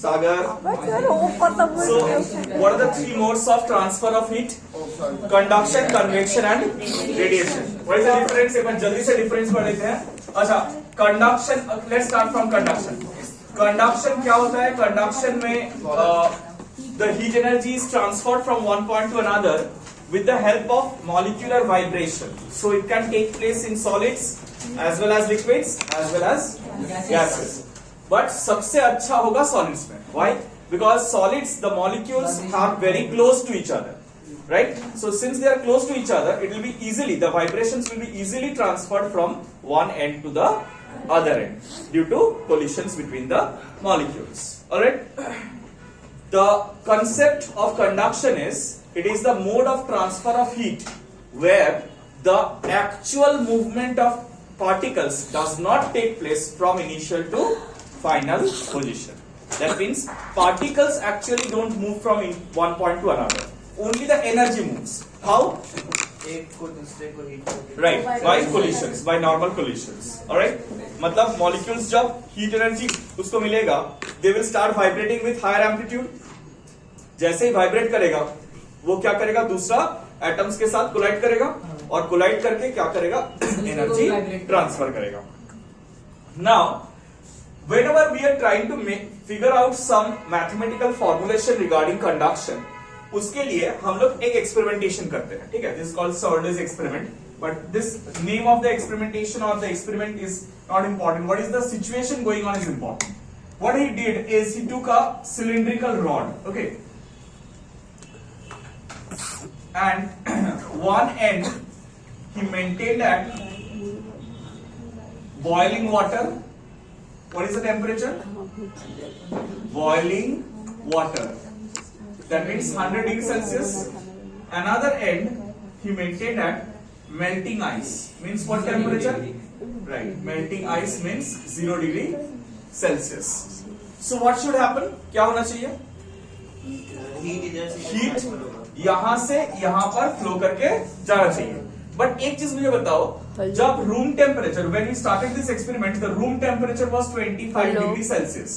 Sagar. So, what are the three modes of transfer of heat? Conduction, convection and radiation. What is the difference? एक बार जल्दी से difference पढ़ लेते हैं. अच्छा, conduction. Let's start from conduction. Conduction क्या होता है? Conduction में the heat energy is transferred from one point to another with the help of molecular vibration. So it can take place in solids as well as liquids as well as gases. But सबसे अच्छा होगा solids में. Why? Because solids, the molecules are very close to each other, right? So since they are close to each other, it will be easily, the vibrations will be easily transferred from one end to the other end due to collisions between the molecules. Alright? The concept of conduction is, it is the mode of transfer of heat where the actual movement of particles does not take place from initial to final position. That means particles actually don't move from one point to another. Only the energy moves. How? Right, by collisions, by normal collisions. Alright? मतलब molecules जब heat energy उसको मिलेगा, they will start vibrating with higher amplitude. जैसे ही vibrate करेगा, वो क्या करेगा? दूसरा atoms के साथ collide करेगा और collide करके क्या करेगा? Energy transfer करेगा. Now, whenever we are trying to figure out some mathematical formulation regarding conduction, उसके लिए हम लोग एक experimentation करते हैं, ठीक है? This is called Sardis experiment. But this name of the experimentation or the experiment is not important. What is the situation going on is important. What he did is he took a cylindrical rod, okay, and one end he maintained at boiling water. What is the temperature? Boiling water. That means 100 degrees Celsius. Another end he maintained at melting ice. Means what temperature? Right. Melting ice means 0 degree Celsius. So what should happen? क्या होना चाहिए? Heat यहाँ से यहाँ पर flow करके जाना चाहिए. But एक चीज मुझे बताओ, जब room temperature, when we started this experiment, the room temperature was 25 degrees Celsius.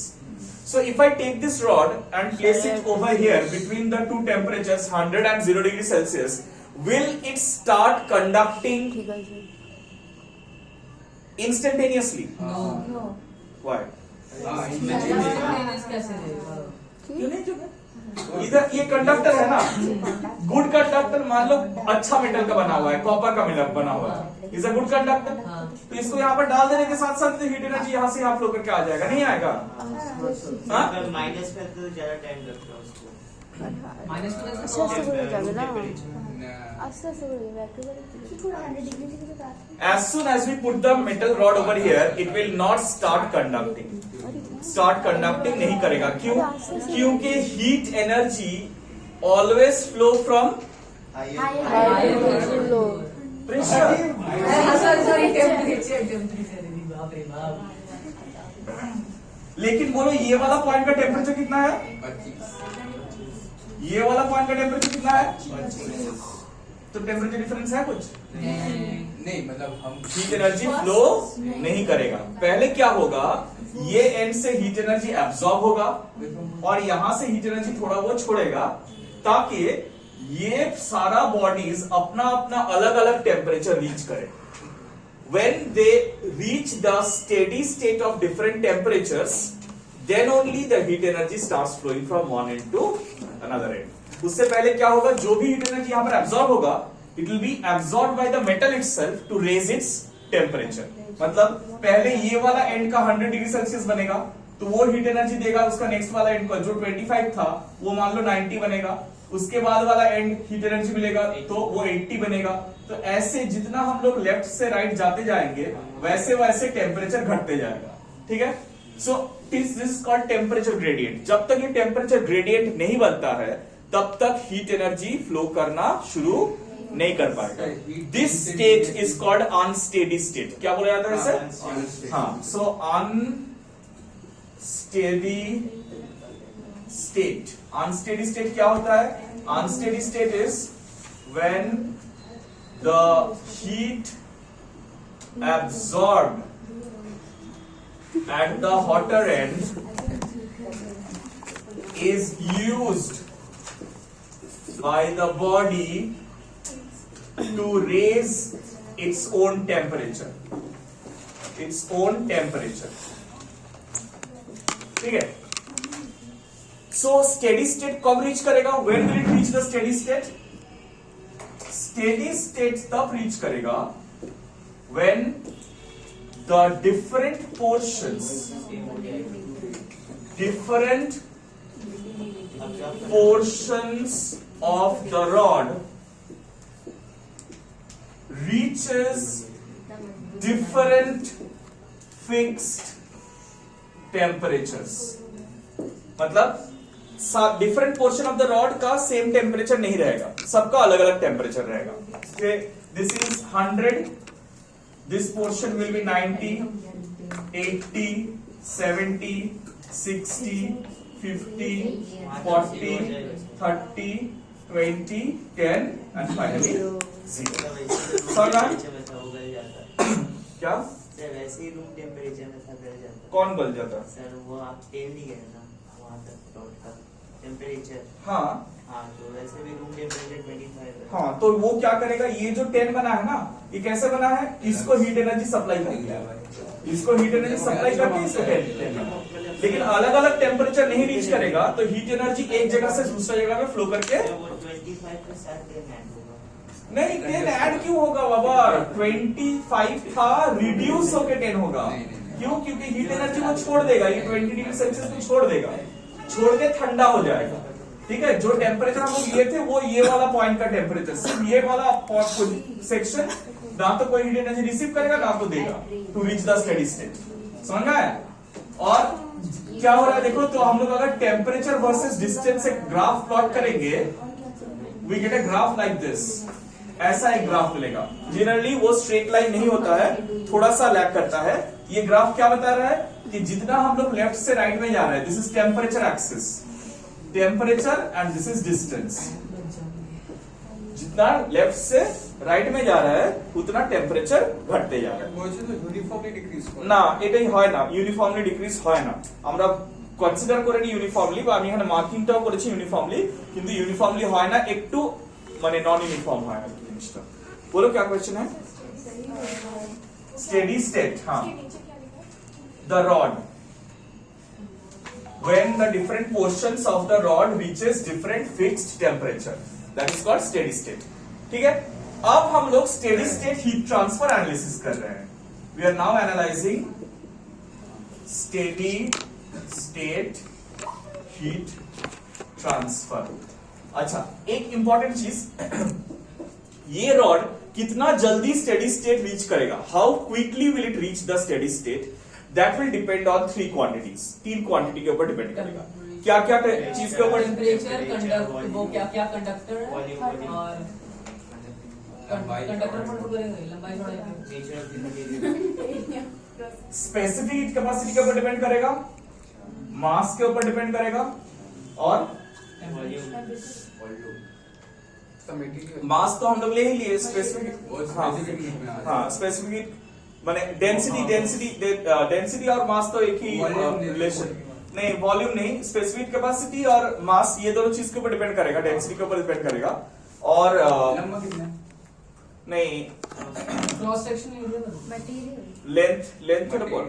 So if I take this rod and place it over here between the two temperatures 100 and 0 degrees Celsius, will it start conducting instantaneously? No. Why? क्यों नहीं चुके? इधर ये conductor है ना, good conductor मान लो अच्छा metal का बना हुआ है, कॉपर का मेटल बना हुआ है, इज अ गुड कंडक्टर. तो इसको यहाँ पर डाल देने के साथ साथ हीट एनर्जी यहाँ से यहाँ फ्लो करके आ जाएगा, नहीं आएगा? माइनस पे तो ज्यादा टाइम लगता है उसको. As soon as we put the metal rod over here, it will not start conducting. Start conducting नहीं करेगा. क्यों? क्योंकि heat energy always flow from pressure. लेकिन बोलो ये वाला पॉइंट का टेम्परेचर कितना है? ये वाला पॉइंट का टेम्परेचर कितना है? तो टेम्परेचर डिफरेंस है कुछ? नहीं, मतलब हम हीट एनर्जी फ्लो नहीं करेगा. पहले क्या होगा, ये एंड से हीट एनर्जी एब्सॉर्ब होगा और यहां से हीट एनर्जी थोड़ा वो छोड़ेगा, ताकि ये सारा बॉडीज अपना अपना अलग अलग टेम्परेचर रीच करे. When they reach the steady state of different temperatures, then only the heat energy starts flowing from one end to another end. उससे पहले क्या होगा, जो भी हीट एनर्जी यहाँ पर एब्सॉर्ब होगा, it will be absorbed by the metal itself to raise its temperature. मतलब पहले ये वाला एंड का 100 डिग्री सेल्सियस बनेगा, तो वो हीट एनर्जी देगा उसका नेक्स्ट वाला एंड का, जो 25 था वो मान लो 90 बनेगा. उसके बाद वाला एंड हीट एनर्जी मिलेगा तो वो 80 बनेगा. तो ऐसे जितना हम लोग लेफ्ट से राइट जाते जाएंगे, वैसे वैसे टेम्परेचर घटते जाएगा. ठीक है? So this is called temperature gradient. जब तक ये टेम्परेचर ग्रेडियंट नहीं बनता है, तब तक हीट एनर्जी फ्लो करना शुरू नहीं कर पाएगा. This state is called unsteady state. क्या बोला जाता है सर? हाँ. सो अनस्टेडी स्टेट. अनस्टेडी स्टेट क्या होता है? Unsteady state is when the heat absorbed at the hotter end is used by the body to raise its own temperature. Its own temperature. ठीक है. So steady state कब reach करेगा? When will it reach the steady state? Steady state तब reach करेगा when the different portions of the rod reaches different fixed temperatures. मतलब different portion of the rod का same temperature नहीं रहेगा, सबका अलग अलग टेम्परेचर रहेगा. This is 100, this portion will be 90, 80, 70, 60, 50, 40, 30, 20, 10 and finally 0. समझा? क्या सर वैसे ही रूम टेम्परेचर में था गल जाता. कौन गल जाता? सर वो आप तेल नहीं गए ना वहाँ तक रॉड का टेम्परेचर. हाँ हाँ तो वैसे भी रूम टेम्परेचर 25 है. हाँ, तो वो क्या करेगा, ये जो 10 बना है ना, ये कैसे बना है, इसको हीट एनर्जी सप्लाई करेगा, इसको हीट एनर्जी सप्लाई करके इसको 10 लेकिन अलग अलग टेम्परेचर नहीं रीच करेगा, तो हीट एनर्जी एक जगह से दूसरी जगह में फ्लो करके वो 25 के साथ 10 ऐड होगा. नहीं 10 ऐड क्यों होगा बाबा, 25 था रिड्यूस होके 10 होगा. क्यों? क्योंकि हीट एनर्जी वो छोड़ देगा, ये 20 डिग्री सेल्सियस को छोड़ देगा, छोड़ के ठंडा हो जाएगा. ठीक है, जो टेम्परेचर हम लोग लिए थे वो ये वाला पॉइंट का टेम्परेचर, सिर्फ ये वाला सेक्शन ना तो कोई हीट एनर्जी रिसीव करेगा ना तो देगा to reach the steady state. समझ में आया? और क्या हो रहा है देखो, तो हम लोग अगर टेम्परेचर वर्सेस डिस्टेंस से ग्राफ प्लॉट करेंगे, we get a graph like this. ऐसा एक ग्राफ मिलेगा. जनरली वो स्ट्रेट लाइन नहीं होता है, थोड़ा सा लैग करता है. ये ग्राफ क्या बता रहा है कि जितना हम लोग लेफ्ट से राइट में जा रहे हैं, this is temperature axis, temperature and this is distance. जितना लेफ्ट से राइट में जा रहा है उतना टेम्परेचर घटते जा रहा है. यूनिफॉर्मली डिक्रीज না এটাই হয় না, ইউনিফর্মলি ডিক্রিজ হয় না. আমরা কনসিডার করিনি ইউনিফর্মলি, বা আমি এখানে মার্কিংটাও করেছি ইউনিফর্মলি, কিন্তু ইউনিফর্মলি হয় না, একটু মানে নন ইউনিফর্ম হয় আর কি জিনিসটা. বলো क्या क्वेश्चन है? Steady state. हाँ, the rod when the different portions of the rod reaches different fixed temperature, that is called steady state. ठीक है, अब हम लोग steady state heat transfer analysis कर रहे हैं. We are now analyzing steady state heat transfer. अच्छा, एक इंपॉर्टेंट चीज, ये रॉड कितना जल्दी स्टेडी स्टेट रीच करेगा, how quickly will it reach the steady state, that will depend on 3 quantities. 3 quantity के ऊपर डिपेंड करेगा. क्या क्या चीज के ऊपर? टेम्परेचर, वो क्या क्या कंडक्टर है वॉल्यूम और कंडक्टर पर करेंगे लंबाई थोड़ा. Nature of specific heat capacity के ऊपर डिपेंड करेगा, मास के ऊपर डिपेंड करेगा, और वॉल्यूम. मास तो हम लोग ले ही लिए. स्पेसिफिक, हाँ स्पेसिफिक माने डेंसिटी और मास तो एक ही रिलेशन. नहीं वॉल्यूम नहीं, स्पेसिफिक कैपेसिटी और मास ये दोनों चीज के ऊपर डिपेंड करेगा, डेंसिटी के ऊपर डिपेंड करेगा. और लंबा कितना? नहीं क्रॉस सेक्शन लेंथ के ऊपर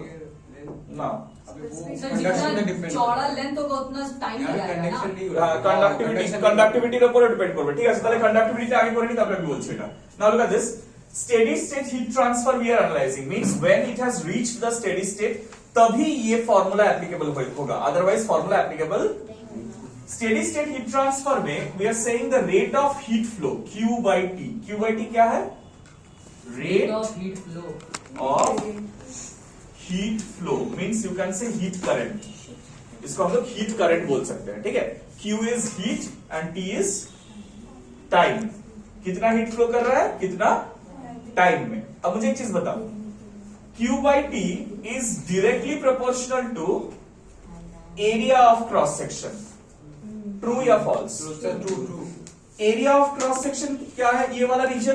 ना. जितना चौड़ा लेंथ होगा उतना टाइम लगेगा ना. कंडक्टिविटी के ऊपर डिपेंड করবে. ঠিক আছে, তাহলে कंडक्टिविटी আগে করে নি, তারপরে আমি বলছি এটা. Now look at this. Steady state heat transfer we are analyzing means when it has reached the steady state, तभी ये फॉर्मूला एप्लीकेबल होगा, otherwise formula applicable. Steady state heat transfer में we are saying the rate of heat flow Q by T. Q by T क्या है? Rate of heat flow of heat flow means you can say heat current. इसको हम लोग heat current बोल सकते हैं. ठीक है, Q is heat and T is time. कितना हीट फ्लो कर रहा है, कितना टाइम में. अब मुझे एक चीज बताओ, Q by T is directly proportional to area of cross section. True या false? True. Area of cross section क्या है, ये वाला रीजन।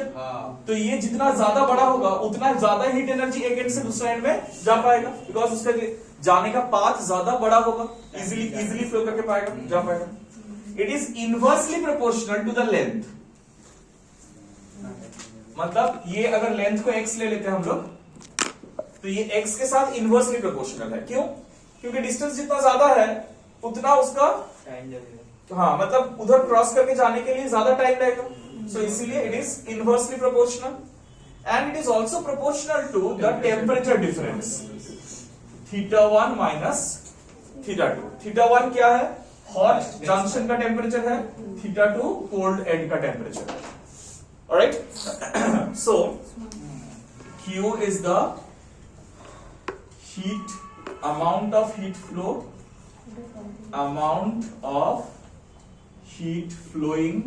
तो ये जितना ज्यादा बड़ा होगा उतना ज्यादा हीट एनर्जी एक एंड से दूसरे एंड में जा पाएगा, बिकॉज उसका जाने का पाथ ज्यादा बड़ा होगा, इजिली फ्लो करके पाएगा, जा पाएगा। It is inversely proportional to the length. मतलब ये अगर लेंथ को x ले लेते हैं हम लोग, तो ये x के साथ इनवर्सली प्रोपोर्शनल है। क्यों? क्योंकि डिस्टेंस जितना ज्यादा है उतना उसका टाइम लगेगा। हाँ, मतलब उधर क्रॉस करके जाने के लिए ज्यादा टाइम लगेगा। सो इसीलिए it is inversely proportional and it is also proportional to the temperature difference θ1 minus θ2। θ1 क्या है? हॉट जंक्शन का टेम्परेचर है, θ2 कोल्ड एंड का टेम्परेचर है। Alright, so Q is the heat, amount of heat flow, amount of heat flowing,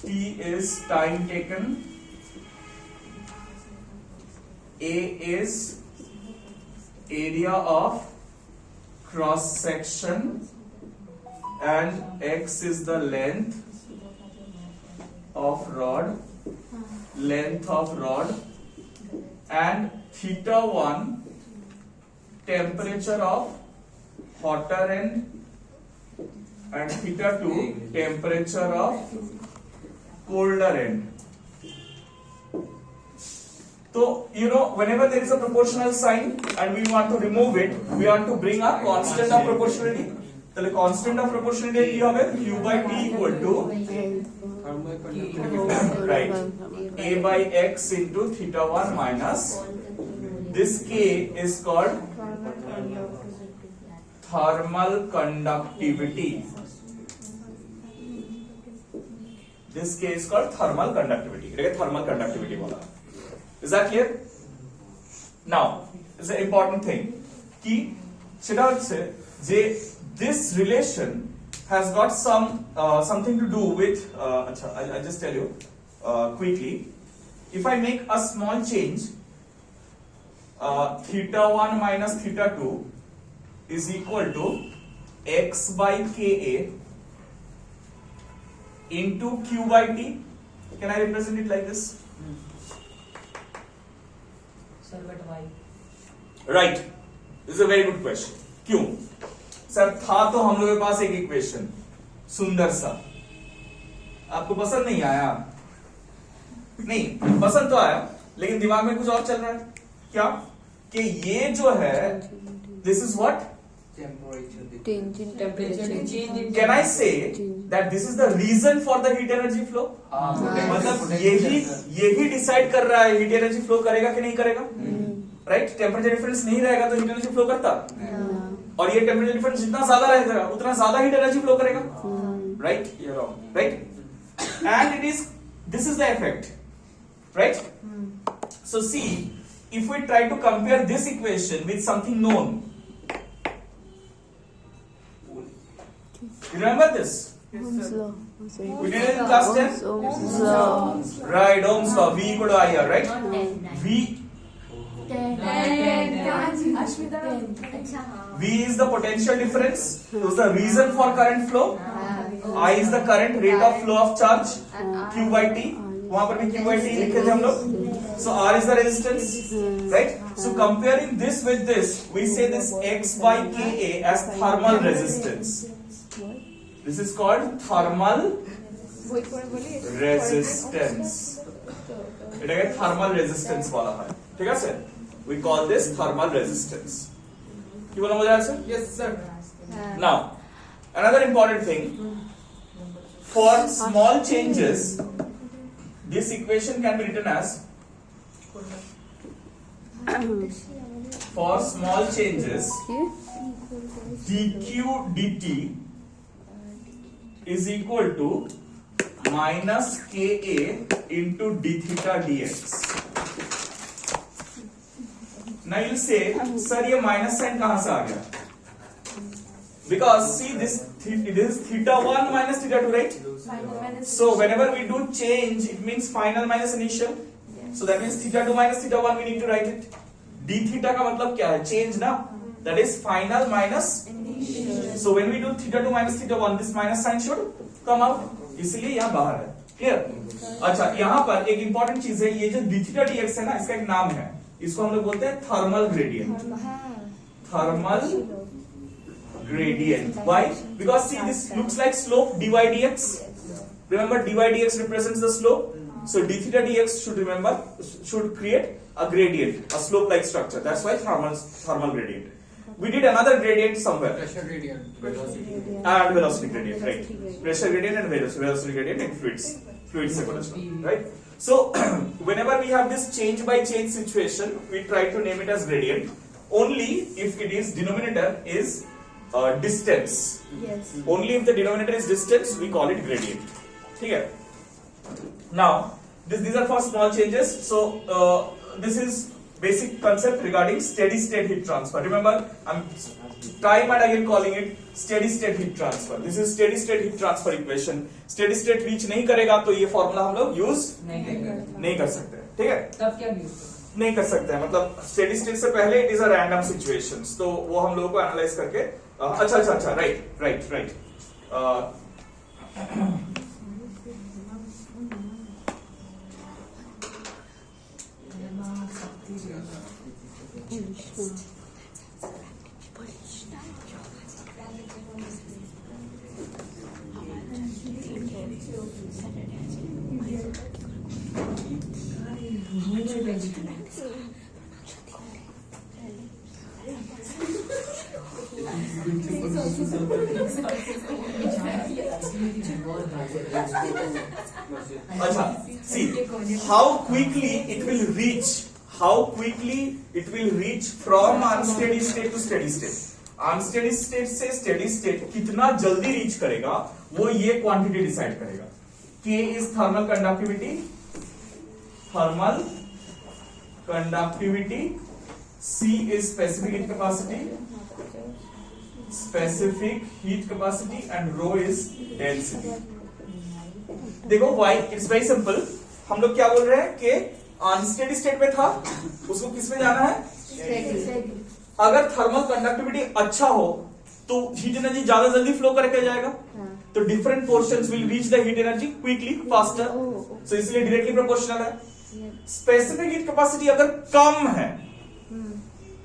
T is time taken, A is area of cross section, and X is the length of rod, and θ1 temperature of hotter end and θ2 temperature of colder end. So whenever there is a proportional sign and we want to remove it, we want to bring a constant of proportionality. তাহলে constant of proportionality কি হবে? Q by T equal to right A by X into θ1 minus this K is called thermal conductivity. This K is called thermal conductivity. এটাকে thermal conductivity বলা। Is that clear? Now, is an important thing কি সেটা হচ্ছে যে this relation has got something to do with I'll just tell you quickly. If I make a small change, θ1 minus θ2 is equal to x by Ka into Q by T. Can I represent it like this? Sir, but why? Right. This is a very good question. क्यों? Sir था तो हम लोगों के पास एक equation सुंदर सा, आपको पसंद नहीं आया? नहीं, पसंद तो आया, लेकिन दिमाग में कुछ और चल रहा है। क्या? कि ये जो है this is what? Can I say that this is the reason for the heat energy flow? मतलब यही डिसाइड कर रहा है हीट एनर्जी फ्लो करेगा कि नहीं करेगा, राइट? टेम्परेचर डिफरेंस नहीं रहेगा तो हीट एनर्जी फ्लो करता, और ये टेम्परेचर डिफरेंस जितना ज्यादा रहेगा उतना ज्यादा हीट एनर्जी फ्लो करेगा, right? Right, and it is this is the effect, right? So see, if we try to compare this equation with something known, you remember this? Ohm's law. We did it in class 10? Ohm's law. Right, Ohm's law, V equal to IR, right? V is the potential difference, so is the reason for current flow, I is the current rate of flow of charge, Q by T, वहां पर भी Q by T लिखे थे हम लोग, so R is the resistance, right? So comparing this with this, we say this X by Ka as thermal resistance. This is called thermal resistance. এটাকে thermal resistance বলা হয়, ঠিক আছে? We call this thermal resistance. কি বলা মজা আছে? Yes, sir. Now, another important thing, for small changes, this equation can be written as, for small changes, dq dt is equal to minus Ka into d theta dx. Now you say, sir, ये minus sign कहां से आ गया? Because see this is θ1 minus θ2, right? So whenever we do change, it means final minus initial. So that means θ2 minus θ1 we need to write it. d theta का मतलब क्या है? Change ना? That is final minus initial. So when we do θ2 minus θ1, this minus sign should come out. इसलिए यहाँ बाहर है। Clear? अच्छा, यहाँ पर एक इंपॉर्टेंट चीज है, ये जो d थीटा dx है ना, इसका एक नाम है, इसको हम लोग बोलते हैं thermal gradient. Thermal gradient. Why? Because see, this looks like slope dy dx. Remember, dy dx represents the slope. So d theta dx should create a gradient, a slope-like structure. That's why thermal gradient. We did another gradient somewhere. Pressure gradient, velocity. And velocity gradient, right? Pressure gradient and velocity gradient in fluids. Fluids se pata chala, right? So whenever we have this change by change situation, we try to name it as gradient. Only if it is denominator is distance. Yes. Only if the denominator is distance, we call it gradient. Okay. Now, these are for small changes. So this is basic concept regarding steady state heat transfer. Remember, I'm time and again calling it steady state heat transfer. This is steady state heat transfer equation. Steady state reach नहीं करेगा तो ये formula हम लोग use नहीं कर सकते, ठीक है? तब क्या यूज नहीं कर सकते हैं, मतलब स्टेडी स्टेट से पहले it is a random situations, तो वो हम लोगों को एनालाइज करके अच्छा राइट अच्छा, see how quickly it will reach from unsteady state to steady state. Unsteady state से स्टेडी स्टेट कितना जल्दी रीच करेगा वो ये क्वांटिटी डिसाइड करेगा। K is thermal conductivity, C is specific heat capacity and rho is density. देखो why, it's very simple. हम लोग क्या बोल रहे हैं कि अनस्टेडी स्टेट में था, उसको किस में जाना है? अगर थर्मल कंडक्टिविटी अच्छा हो तो हीट एनर्जी ज्यादा जल्दी फ्लो करके जाएगा, तो different portions will reach the heat energy quickly faster, so इसलिए डायरेक्टली प्रोपोर्शनल है। स्पेसिफिक हीट कैपेसिटी अगर कम है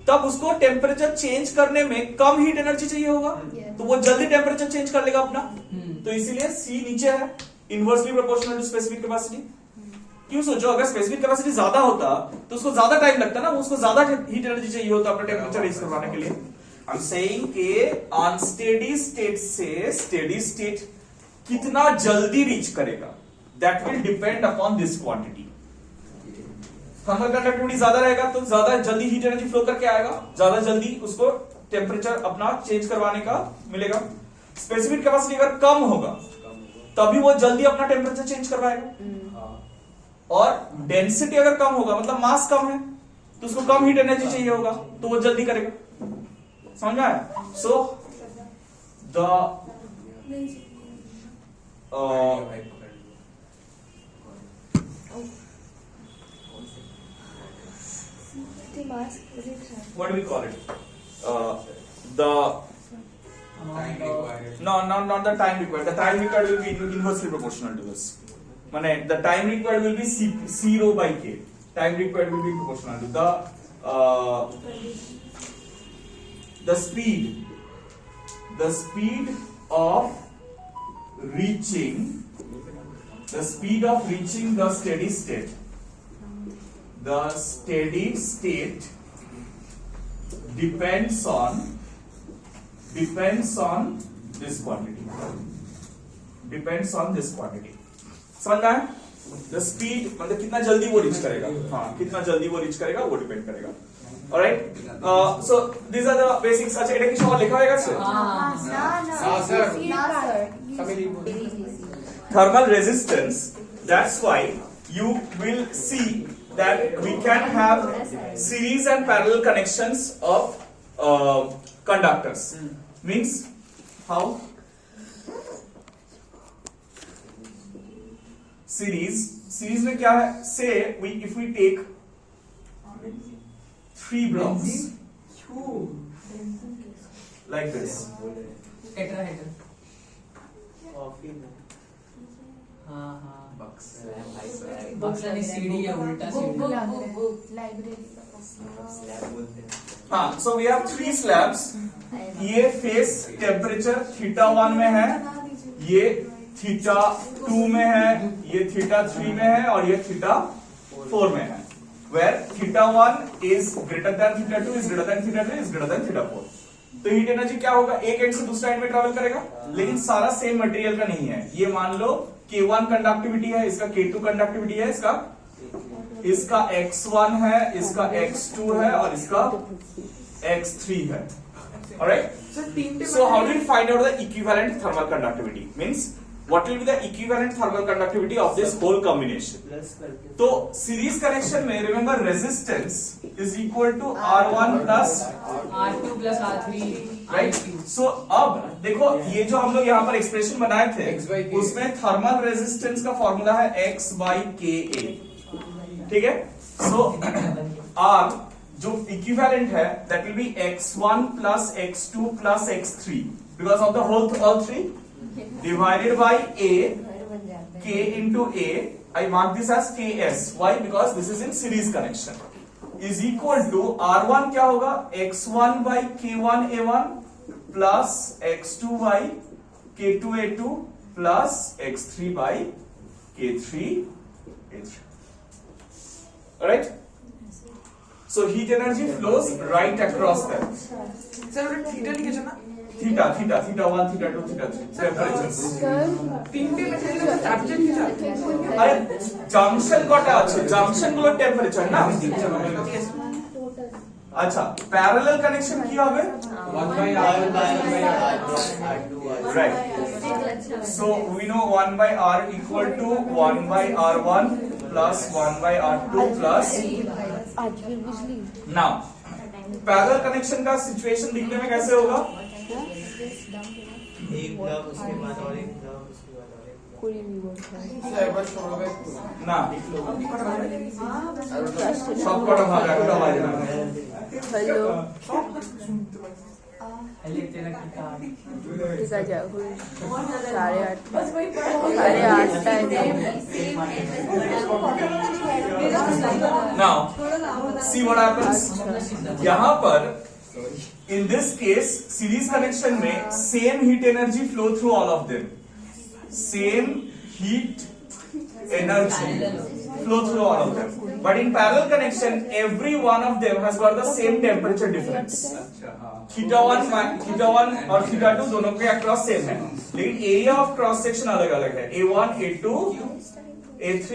तब उसको टेम्परेचर चेंज करने में कम हीट एनर्जी चाहिए होगा, तो वो जल्दी टेम्परेचर चेंज कर लेगा अपना, तो इसीलिए सी नीचे है, inversely proportional to specific capacity. क्यों सोचो, अगर स्पेसिफिक कैपेसिटी ज्यादा होता तो उसको ज्यादा टाइम लगता ना, उसको ज्यादा हीट एनर्जी चाहिए होता अपना टेम्परेचर रेज करवाने के लिए। आई एम सेइंग कि अनस्टेडी स्टेट से स्टेडी स्टेट कितना जल्दी रीच करेगा, that will depend upon this quantity. Thermal conductivity ज्यादा रहेगा तो ज्यादा जल्दी हीट एनर्जी फ्लो करके आएगा, ज्यादा जल्दी उसको टेम्परेचर अपना चेंज करवाने का मिलेगा। स्पेसिफिक कैपेसिटी अगर कम होगा तभी वो जल्दी अपना टेम्परेचर चेंज करवाएगा, और डेंसिटी अगर कम होगा मतलब मास कम है तो उसको कम हीट एनर्जी चाहिए होगा, तो वो जल्दी करेगा। समझ में आया? So the what do we call it? The Time required. not the time required. The time required will be inversely proportional to this. माने the time required will be C rho by K. Time required will be proportional to the speed of reaching the steady state. The steady state depends on this quantity. समझ रहा है? The speed मतलब कितना जल्दी वो reach करेगा, हाँ कितना जल्दी वो रीच करेगा वो डिपेंड करेगा। Alright, so this are the basics. अच्छा, এটা কি সবার লেখা হয়ে গেছে? Thermal resistance, that's why you will see that we can have series and parallel connections of conductors. Means how? Series में क्या है? Say if we take 3 blocks like this. बक्सा नहीं सीढ़ी है उल्टा सीढ़ी हाँ, so we have 3 slabs. ये फेस टेम्परेचर θ1 में है, ये θ2 में है, ये θ3 में है और ये θ4 में है. Where θ1 is greater than θ2 is greater than θ3 is greater than θ4. तो हीट एनर्जी क्या होगा, एक एंड से दूसरा एंड में ट्रेवल करेगा, लेकिन सारा सेम मटेरियल का नहीं है. ये मान लो K1 कंडक्टिविटी है, इसका K2 कंडक्टिविटी है, इसका X1 है, इसका X2 है और इसका X3 है. Alright? So how do you find out the equivalent thermal conductivity? Means what will be the equivalent thermal conductivity of this whole combination? तो सीरीज कनेक्शन में remember resistance is equal to R1 plus R2 plus R3 right? So अब देखो ये जो हम लोग यहाँ पर एक्सप्रेशन बनाए थे उसमें थर्मल रेजिस्टेंस का फॉर्मूला है X by Ka. ठीक है? So R जो इक्विवेलेंट है that will be X1 plus X2 plus X3 because of the whole all three divided by A, K into A. I mark this as Ks. Why? Because this is in series connection. Is equal to R1 क्या होगा? X1 by K1 A1 plus X2 by K2 A2 plus X3 by K3 A3. Alright? So heat energy flows right across them. Sir वो theta लिखे ना Theta 1, theta 2, theta 3 temperatures. তিনটে material চার্জের কি আরে junction কটা আছে, জাংশন গুলো টেম্পারেচার না. আচ্ছা প্যারালাল কানেকশন কি হবে? 1 by R Right. So we know 1 by R equal to 1 by R1 plus 1 by R2 plus. Now parallel connection का सिचुएशन दिखने में कैसे होगा? एक ब्लॉक उसके बाद और एक ब्लॉक उसके बाद और एक ब्लॉक না সব কটা ভাগ একটা বাজে না. হ্যালো पहले तेरा कितना ঠিক আছে এখন 8:30 Now see what happens. यहाँ पर in this case series connection में same heat energy flow through all of them. Same heat energy flow through all of them. But in parallel connection, every one of them has got the same temperature difference. θ1 और θ2 दोनों के across same है, लेकिन area of cross section अलग अलग है. A1, A2, A3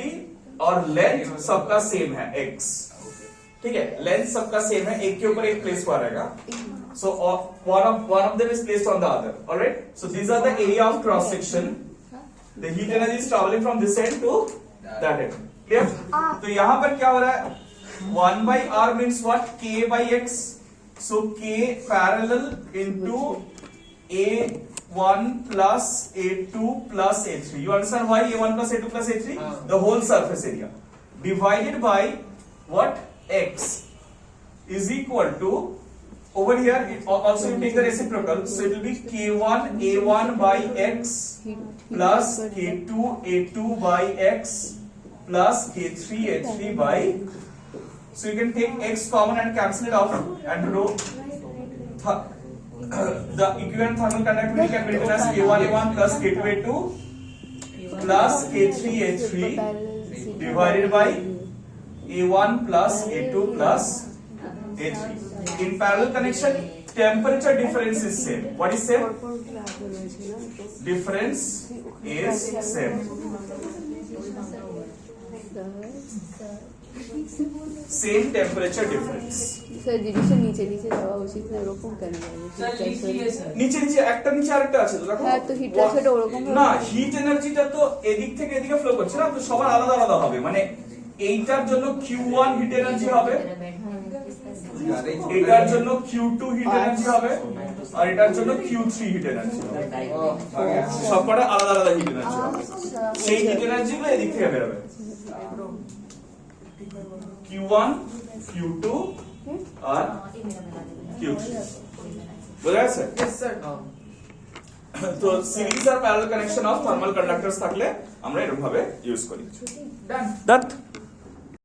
और length सबका सेम है x. ठीक है, लेंथ सबका सेम है, एक के ऊपर एक प्लेस हुआ रहेगा. So one of them is placed on the other. All right. So these are the area of cross section. The heat energy is traveling from this end to that end. Clear? तो यहाँ पर क्या हो रहा है? 1 by R means what? K by x. So K parallel into A1 plus A2 plus A3. You understand why A1 plus A2 plus A3? The whole surface area divided by what? X is equal to, over here also you take the reciprocal, so it will be K1 A1 by X plus K2 A2 by X plus K3 A3 by, so you can take X common and cancel it off and rho the equivalent thermal conductivity can be written as K1 A1 plus K2 A2 plus K3 A3 divided by A1 plus A2 plus A3. In parallel connection, temperature difference is same. What is same? Difference is same. Same temperature difference. Sir জিনিসটা নিচে নিচে যাওয়া উচিত না, ওরকম কেন sir लिखिए sir নিচে নিচে একটা নিচে আরেকটা আছে তো দেখো. হ্যাঁ তো হিট ট্রান্সফারটা ওরকম না, হিট এনার্জিটা তো এদিক থেকে এদিকে ফ্লো করছে না, তো সবার আলাদা আলাদা হবে. মানে এইটার জন্য Q1 হিট এনার্জি হবে, এটার জন্য Q2 হিট এনার্জি হবে আর এটার জন্য Q3 হিট এনার্জি হবে. সবকটা আলাদা আলাদা হিট এনার্জি হবে. সেই হিট এনার্জি গুলো এদিক থেকে বেরোবে. Q1, Q2 আর Q3. বোঝা গেছে? यस सर তো সিরিজ আর parallel connection of thermal conductors থাকলে আমরা এরকম ভাবে ইউজ করি। ডান Done?